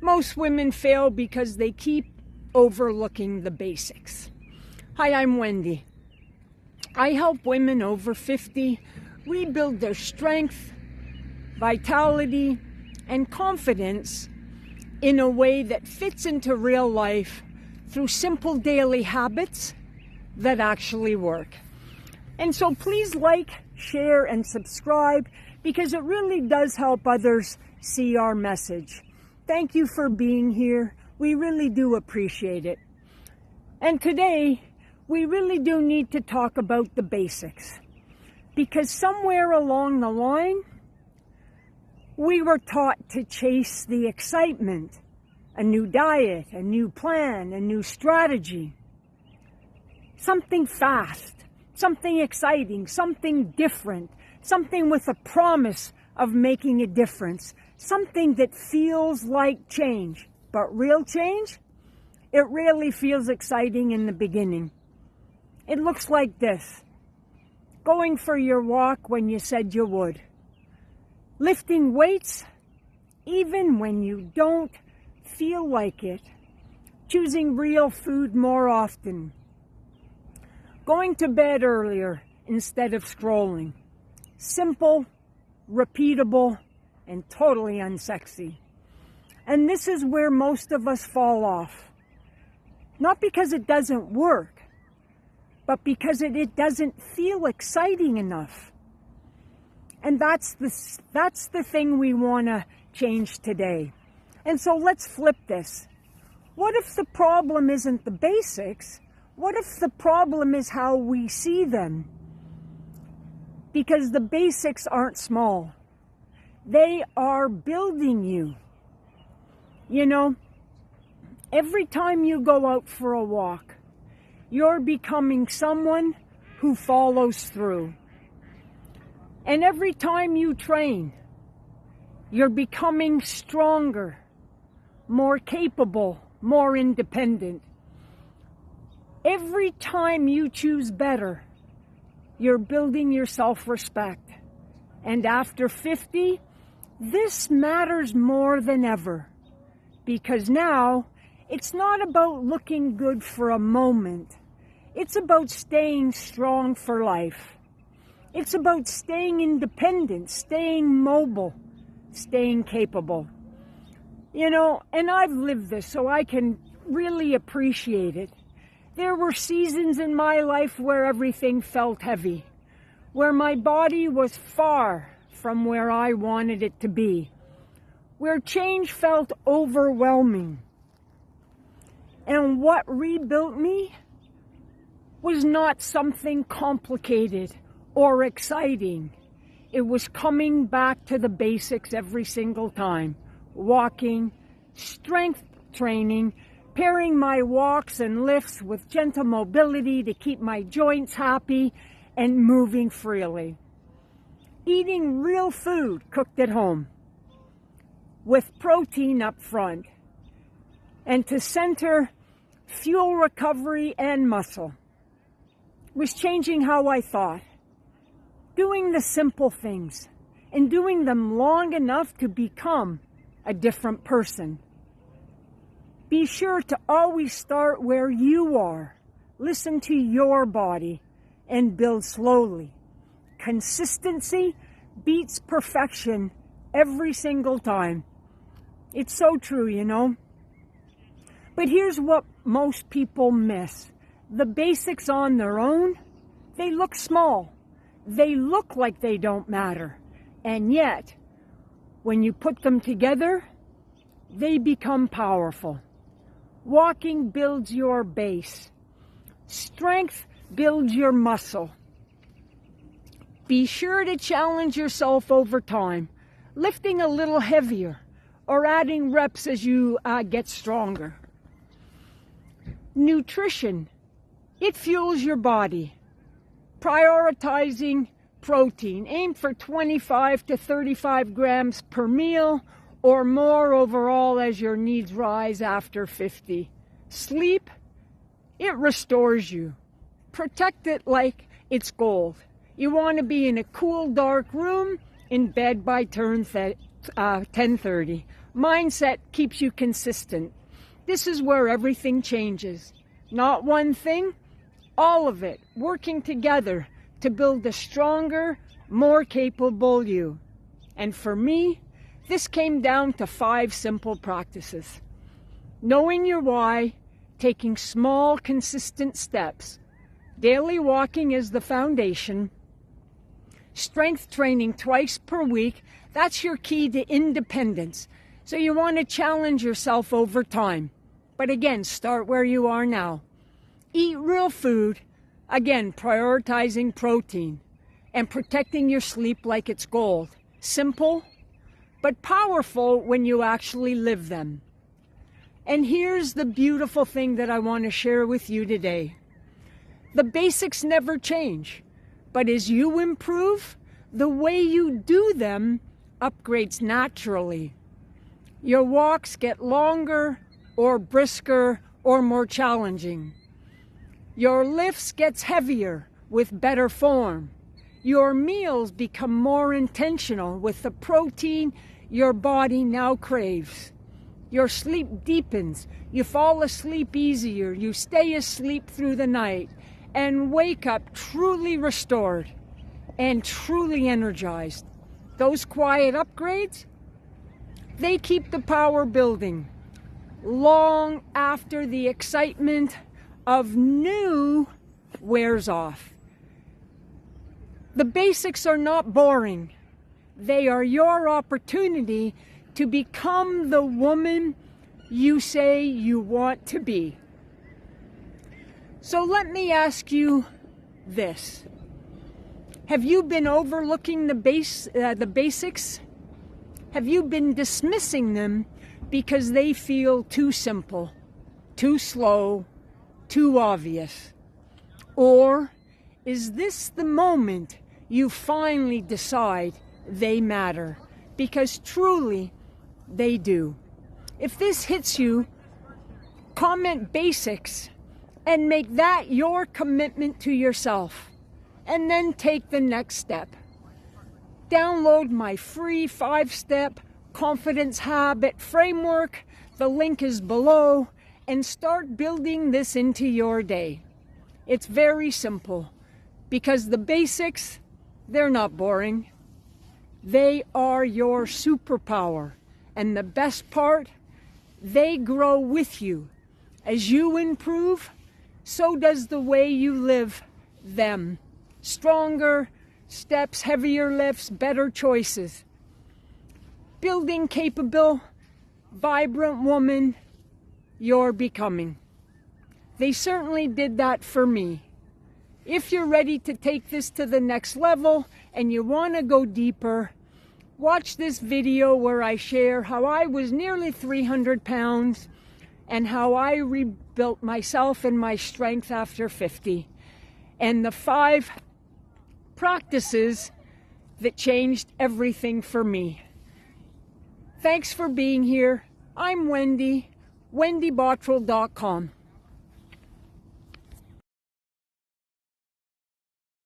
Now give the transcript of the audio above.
Most women fail because they keep overlooking the basics. Hi, I'm Wendy. I help women over 50 rebuild their strength, vitality, and confidence in a way that fits into real life through simple daily habits that actually work. And so please like, share, and subscribe because it really does help others see our message. Thank you for being here. We really do appreciate it. And today, we really do need to talk about the basics because somewhere along the line, we were taught to chase the excitement, a new diet, a new plan, a new strategy, something fast, something exciting, something different, something with a promise of making a difference, something that feels like change. But real change, it really feels exciting in the beginning. It looks like this: going for your walk when you said you would, lifting weights even when you don't feel like it, choosing real food more often, going to bed earlier instead of scrolling. Simple, repeatable, and totally unsexy. And this is where most of us fall off. Not because it doesn't work, but because it doesn't feel exciting enough. And that's the thing we want to change today. And so let's flip this. What if the problem isn't the basics? What if the problem is how we see them? Because the basics aren't small. They are building you. You know, every time you go out for a walk, you're becoming someone who follows through. And every time you train, you're becoming stronger, more capable, more independent. Every time you choose better, you're building your self-respect. And after 50, this matters more than ever. Because now, it's not about looking good for a moment. It's about staying strong for life. It's about staying independent, staying mobile, staying capable. You know, and I've lived this, so I can really appreciate it. There were seasons in my life where everything felt heavy, where my body was far from where I wanted it to be, where change felt overwhelming. And what rebuilt me was not something complicated or exciting. It was coming back to the basics every single time. Walking, strength training, pairing my walks and lifts with gentle mobility to keep my joints happy and moving freely. Eating real food cooked at home with protein up front, and to center fuel recovery and muscle was changing how I thought. Doing the simple things and doing them long enough to become a different person. Be sure to always start where you are. Listen to your body and build slowly. Consistency beats perfection every single time. It's so true, you know. But here's what most people miss. The basics on their own, they look small. They look like they don't matter. And yet, when you put them together, they become powerful. Walking builds your base. Strength builds your muscle. Be sure to challenge yourself over time, lifting a little heavier or adding reps as you get stronger. Nutrition, it fuels your body. Prioritizing protein. Aim for 25 to 35 grams per meal or more overall as your needs rise after 50. Sleep, it restores you. Protect it like it's gold. You want to be in a cool, dark room, in bed by 10:30. Mindset keeps you consistent. This is where everything changes. Not one thing, all of it working together to build a stronger, more capable you. And for me, this came down to 5 simple practices. Knowing your why, taking small, consistent steps. Daily walking is the foundation. Strength training twice per week, that's your key to independence. So you want to challenge yourself over time. But again, start where you are now. Eat real food, again, prioritizing protein and protecting your sleep like it's gold. Simple, but powerful when you actually live them. And here's the beautiful thing that I want to share with you today. The basics never change, but as you improve, the way you do them upgrades naturally. Your walks get longer or brisker or more challenging. Your lifts gets heavier with better form. Your meals become more intentional with the protein your body now craves. Your sleep deepens. You fall asleep easier. You stay asleep through the night and wake up truly restored and truly energized. Those quiet upgrades, they keep the power building long after the excitement of new wears off. The basics are not boring. They are your opportunity to become the woman you say you want to be. So let me ask you this. Have you been overlooking the basics? Have you been dismissing them because they feel too simple, too slow, too obvious? Or is this the moment you finally decide they matter? Because truly, they do. If this hits you, comment basics and make that your commitment to yourself. And then take the next step. Download my free 5-step confidence habit framework. The link is below. And start building this into your day. It's very simple because the basics, they're not boring. They are your superpower. And the best part, they grow with you. As you improve, so does the way you live them. Stronger steps, heavier lifts, better choices. Building capable, vibrant woman you're becoming. They certainly did that for me. If you're ready to take this to the next level and you want to go deeper, watch this video where I share how I was nearly 300 pounds and how I rebuilt myself and my strength after 50. And the 5 practices that changed everything for me. Thanks for being here. I'm Wendy, wendybottrell.com.